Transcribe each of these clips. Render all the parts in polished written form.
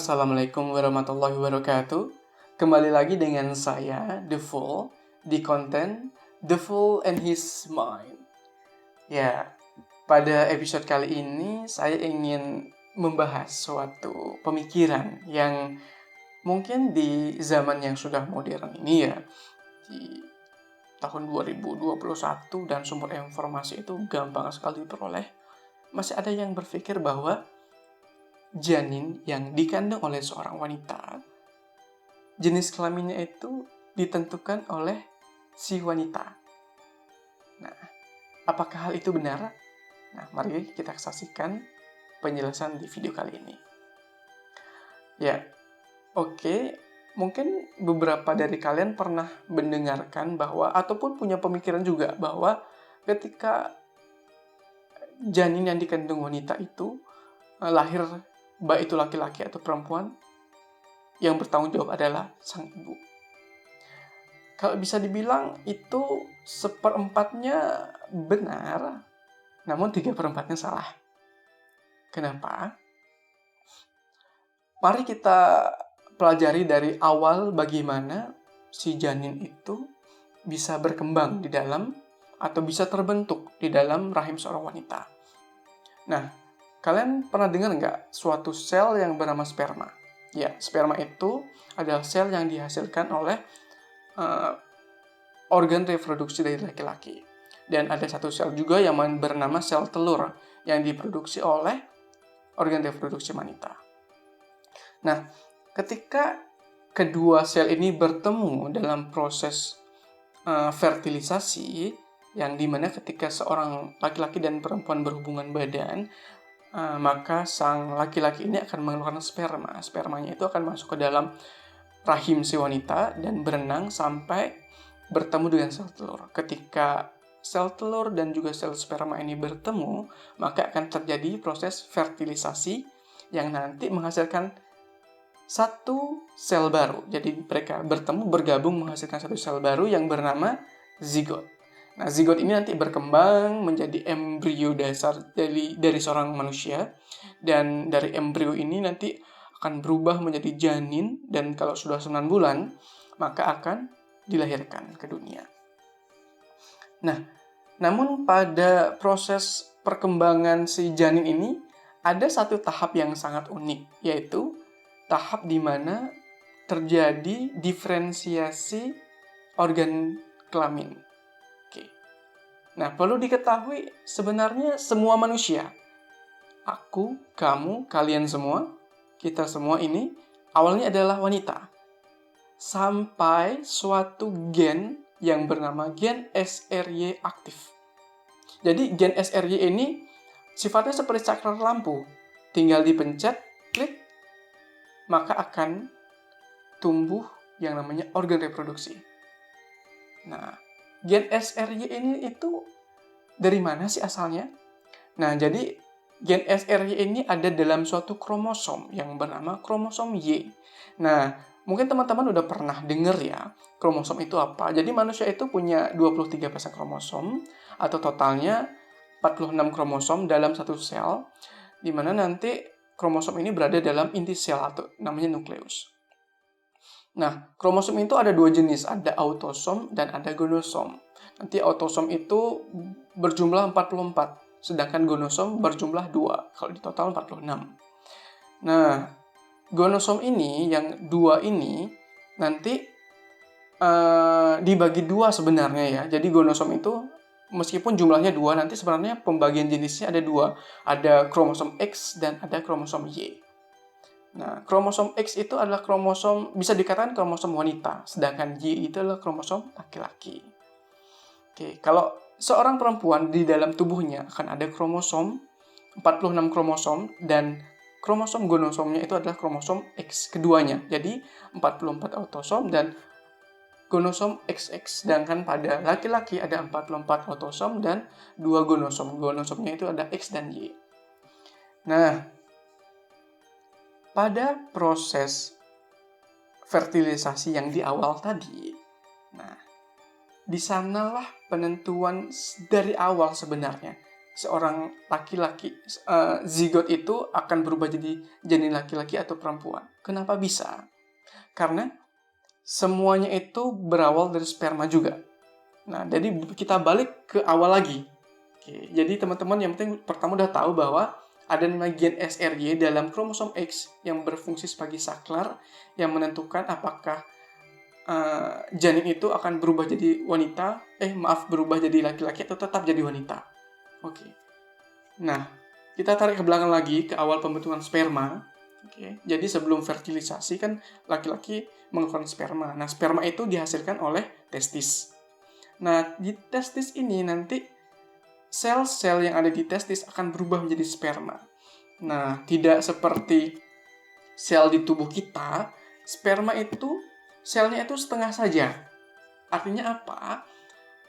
Assalamualaikum warahmatullahi wabarakatuh. Kembali lagi dengan saya, The Fool, di konten The Fool and His Mind. Ya, pada episode kali ini saya ingin membahas suatu pemikiran yang mungkin di zaman yang sudah modern ini ya, di tahun 2021 dan sumber informasi itu gampang sekali diperoleh, masih ada yang berpikir bahwa janin yang dikandung oleh seorang wanita, jenis kelaminnya itu ditentukan oleh si wanita. Nah, apakah hal itu benar? Nah, mari kita saksikan penjelasan di video kali ini. Ya, oke. Mungkin beberapa dari kalian pernah mendengarkan bahwa, ataupun punya pemikiran juga bahwa ketika janin yang dikandung wanita itu lahir, baik itu laki-laki atau perempuan, yang bertanggung jawab adalah sang ibu. Kalau bisa dibilang itu 1/4-nya benar, namun 3/4-nya salah. Kenapa? Mari kita pelajari dari awal bagaimana si janin itu bisa berkembang di dalam atau bisa terbentuk di dalam rahim seorang wanita. Nah, kalian pernah dengar nggak suatu sel yang bernama sperma? Ya, sperma itu adalah sel yang dihasilkan oleh organ reproduksi dari laki-laki. Dan ada satu sel juga yang bernama sel telur yang diproduksi oleh organ reproduksi wanita. Nah, ketika kedua sel ini bertemu dalam proses fertilisasi, yang dimana ketika seorang laki-laki dan perempuan berhubungan badan, maka sang laki-laki ini akan mengeluarkan sperma. Spermanya itu akan masuk ke dalam rahim si wanita dan berenang sampai bertemu dengan sel telur. Ketika sel telur dan juga sel sperma ini bertemu, maka akan terjadi proses fertilisasi yang nanti menghasilkan satu sel baru. Jadi mereka bertemu, bergabung menghasilkan satu sel baru yang bernama zigot. Nah, zigot ini nanti berkembang menjadi embrio dasar dari seorang manusia, dan dari embrio ini nanti akan berubah menjadi janin, dan kalau sudah 9 bulan maka akan dilahirkan ke dunia. Nah, namun pada proses perkembangan si janin ini ada satu tahap yang sangat unik, yaitu tahap di mana terjadi diferensiasi organ kelamin. Oke. Nah, perlu diketahui sebenarnya semua manusia, aku, kamu, kalian semua, kita semua ini awalnya adalah wanita. Sampai suatu gen yang bernama gen SRY aktif. Jadi gen SRY ini sifatnya seperti saklar lampu. Tinggal dipencet, klik, maka akan tumbuh yang namanya organ reproduksi. Nah, gen SRY ini itu dari mana sih asalnya? Nah, jadi gen SRY ini ada dalam suatu kromosom yang bernama kromosom Y. Nah, mungkin teman-teman udah pernah dengar ya, kromosom itu apa. Jadi manusia itu punya 23 pasang kromosom, atau totalnya 46 kromosom dalam satu sel, di mana nanti kromosom ini berada dalam inti sel atau namanya nukleus. Nah, kromosom itu ada dua jenis, ada autosom dan ada gonosom. Nanti autosom itu berjumlah 44, sedangkan gonosom berjumlah 2, kalau di total 46. Nah, gonosom ini, yang 2 ini, nanti dibagi 2 sebenarnya ya. Jadi gonosom itu, meskipun jumlahnya 2, nanti sebenarnya pembagian jenisnya ada 2. Ada kromosom X dan ada kromosom Y. Nah, kromosom X itu adalah kromosom, bisa dikatakan kromosom wanita, sedangkan Y itu adalah kromosom laki-laki. Oke, kalau seorang perempuan di dalam tubuhnya akan ada kromosom, 46 kromosom, dan kromosom gonosomnya itu adalah kromosom X keduanya. Jadi 44 autosom dan gonosom XX. Sedangkan pada laki-laki ada 44 autosom dan 2 gonosom. Gonosomnya itu ada X dan Y. Nah, pada proses fertilisasi yang di awal tadi, nah, di sanalah penentuan dari awal sebenarnya. seorang laki-laki, zigot itu akan berubah jadi janin laki-laki atau perempuan. Kenapa bisa? Karena semuanya itu berawal dari sperma juga. Nah, jadi kita balik ke awal lagi. Oke, jadi teman-teman yang penting pertama udah tahu bahwa ada namanya gen SRY dalam kromosom X yang berfungsi sebagai saklar yang menentukan apakah janin itu akan berubah jadi berubah jadi laki-laki atau tetap jadi wanita. Oke. Nah, kita tarik ke belakang lagi ke awal pembentukan sperma. Oke. Jadi sebelum fertilisasi kan laki-laki mengeluarkan sperma. Nah, sperma itu dihasilkan oleh testis. Nah, di testis ini nanti sel-sel yang ada di testis akan berubah menjadi sperma. Nah, tidak seperti sel di tubuh kita, sperma itu selnya itu setengah saja. Artinya apa?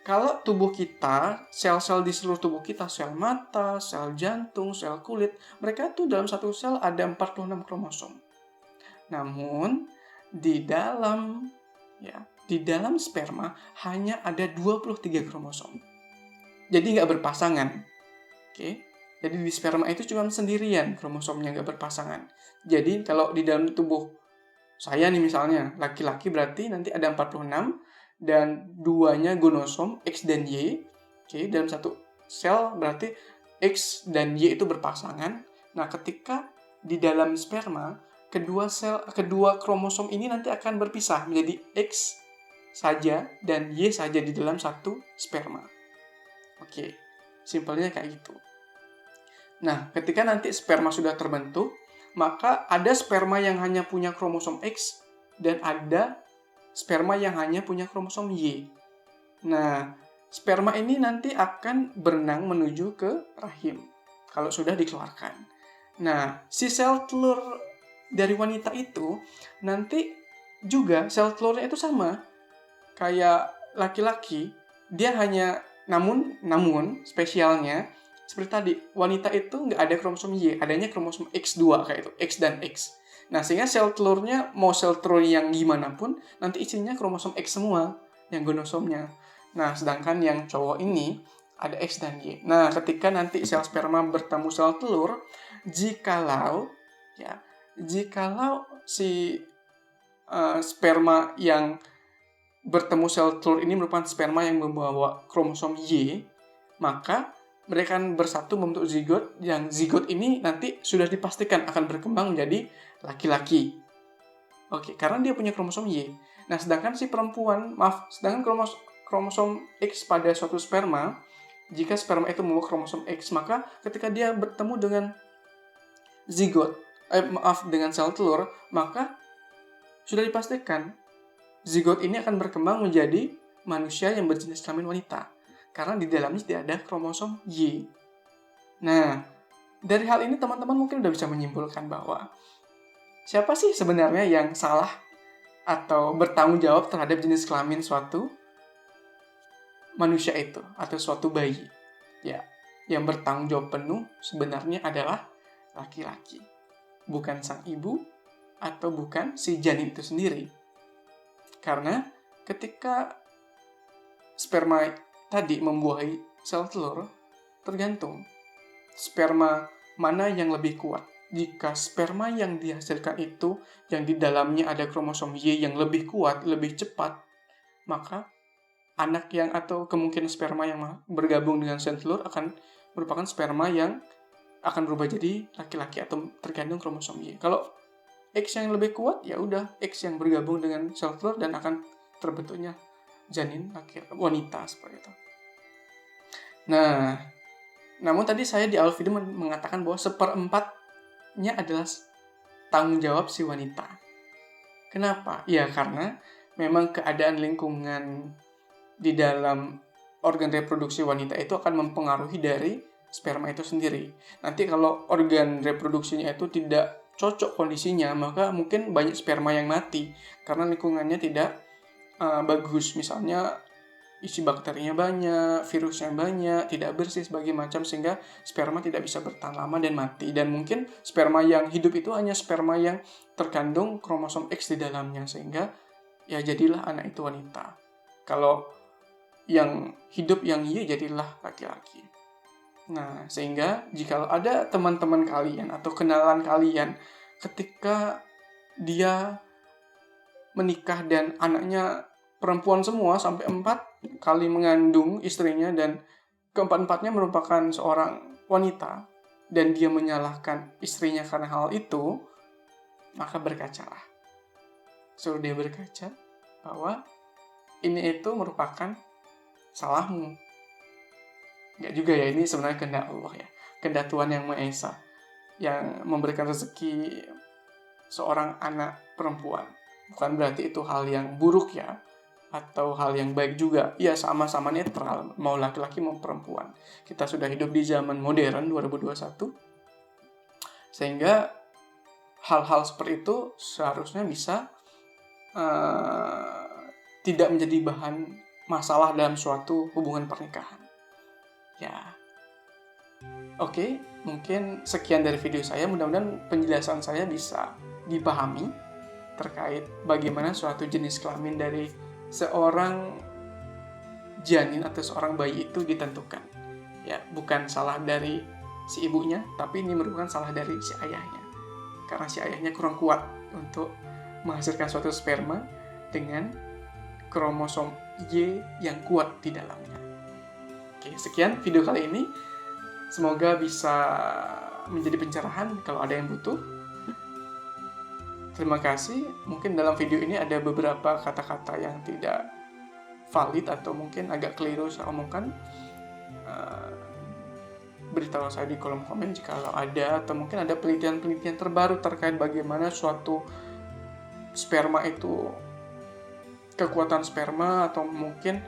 Kalau tubuh kita, sel-sel di seluruh tubuh kita, sel mata, sel jantung, sel kulit, mereka tuh dalam satu sel ada 46 kromosom. Namun, di dalam sperma hanya ada 23 kromosom. Jadi nggak berpasangan. Oke. Jadi di sperma itu cuma sendirian kromosomnya, nggak berpasangan. Jadi kalau di dalam tubuh saya nih misalnya, laki-laki berarti nanti ada 46 dan duanya gonosom X dan Y. Oke, dalam satu sel berarti X dan Y itu berpasangan. Nah, ketika di dalam sperma, kedua kromosom ini nanti akan berpisah menjadi X saja dan Y saja di dalam satu sperma. Oke, simpelnya kayak gitu. Nah, ketika nanti sperma sudah terbentuk, maka ada sperma yang hanya punya kromosom X dan ada sperma yang hanya punya kromosom Y. Nah, sperma ini nanti akan berenang menuju ke rahim kalau sudah dikeluarkan. Nah, si sel telur dari wanita itu nanti juga sel telurnya itu sama kayak laki-laki, dia hanya namun spesialnya seperti tadi, wanita itu nggak ada kromosom Y, adanya kromosom X2 kayak itu, X dan X. Nah, sehingga sel telurnya, mau sel telur yang gimana pun, nanti isinya kromosom X semua, yang gonosomnya. Nah, sedangkan yang cowok ini, ada X dan Y. Nah, ketika nanti sel sperma bertemu sel telur, jikalau si sperma yang bertemu sel telur ini merupakan sperma yang membawa kromosom Y, maka mereka akan bersatu membentuk zigot, yang zigot ini nanti sudah dipastikan akan berkembang menjadi laki-laki. Oke, karena dia punya kromosom Y. Nah, sedangkan kromosom X pada suatu sperma, jika sperma itu membawa kromosom X, maka ketika dia bertemu dengan dengan sel telur, maka sudah dipastikan zigot ini akan berkembang menjadi manusia yang berjenis kelamin wanita. Karena di dalamnya tidak ada kromosom Y. Nah, dari hal ini teman-teman mungkin udah bisa menyimpulkan bahwa siapa sih sebenarnya yang salah atau bertanggung jawab terhadap jenis kelamin suatu manusia itu atau suatu bayi. Ya, yang bertanggung jawab penuh sebenarnya adalah laki-laki. Bukan sang ibu atau bukan si janin itu sendiri. Karena ketika sperma tadi membuahi sel telur, tergantung sperma mana yang lebih kuat. Jika sperma yang dihasilkan itu, yang di dalamnya ada kromosom Y yang lebih kuat, lebih cepat, maka anak yang atau kemungkinan sperma yang bergabung dengan sel telur akan merupakan sperma yang akan berubah jadi laki-laki atau tergantung kromosom Y. Kalau X yang lebih kuat, ya udah X yang bergabung dengan sel telur dan akan terbentuknya janin wanita seperti itu. Nah, namun tadi saya di awal video mengatakan bahwa 1/4-nya adalah tanggung jawab si wanita. Kenapa? Ya karena memang keadaan lingkungan di dalam organ reproduksi wanita itu akan mempengaruhi dari sperma itu sendiri. Nanti kalau organ reproduksinya itu tidak cocok kondisinya, maka mungkin banyak sperma yang mati karena lingkungannya tidak bagus, misalnya isi bakterinya banyak, virusnya banyak, tidak bersih sebagai macam sehingga sperma tidak bisa bertahan lama dan mati. Dan mungkin sperma yang hidup itu hanya sperma yang terkandung kromosom X di dalamnya sehingga ya jadilah anak itu wanita. Kalau yang hidup yang Y jadilah laki-laki. Nah, sehingga jika ada teman-teman kalian atau kenalan kalian ketika dia menikah dan anaknya perempuan semua sampai 4 kali mengandung istrinya dan keempat-empatnya merupakan seorang wanita dan dia menyalahkan istrinya karena hal itu, maka berkacalah. Suruh dia berkaca bahwa ini itu merupakan salahmu. Enggak juga ya, ini sebenarnya kehendak Allah ya. Kehendak Tuhan Yang Maha Esa yang memberikan rezeki seorang anak perempuan. Bukan berarti itu hal yang buruk ya, atau hal yang baik juga. Ya sama-sama netral, mau laki-laki mau perempuan. Kita sudah hidup di zaman modern 2021. Sehingga hal-hal seperti itu seharusnya bisa tidak menjadi bahan masalah dalam suatu hubungan pernikahan. Ya, oke, mungkin sekian dari video saya. Mudah-mudahan penjelasan saya bisa dipahami terkait bagaimana suatu jenis kelamin dari seorang janin atau seorang bayi itu ditentukan. Ya, bukan salah dari si ibunya, tapi ini merupakan salah dari si ayahnya. Karena si ayahnya kurang kuat untuk menghasilkan suatu sperma dengan kromosom Y yang kuat di dalamnya. Oke, sekian video kali ini. Semoga bisa menjadi pencerahan kalau ada yang butuh. Terima kasih. Mungkin dalam video ini ada beberapa kata-kata yang tidak valid atau mungkin agak keliru saya omongkan. Beritahu saya di kolom komen jika ada, atau mungkin ada penelitian-penelitian terbaru terkait bagaimana suatu sperma itu, kekuatan sperma, atau mungkin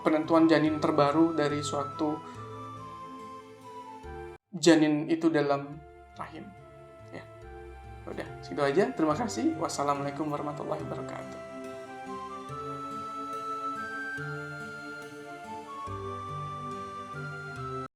penentuan janin terbaru dari suatu janin itu dalam rahim. Ya, udah, segitu aja. Terima kasih. Wassalamualaikum warahmatullahi wabarakatuh.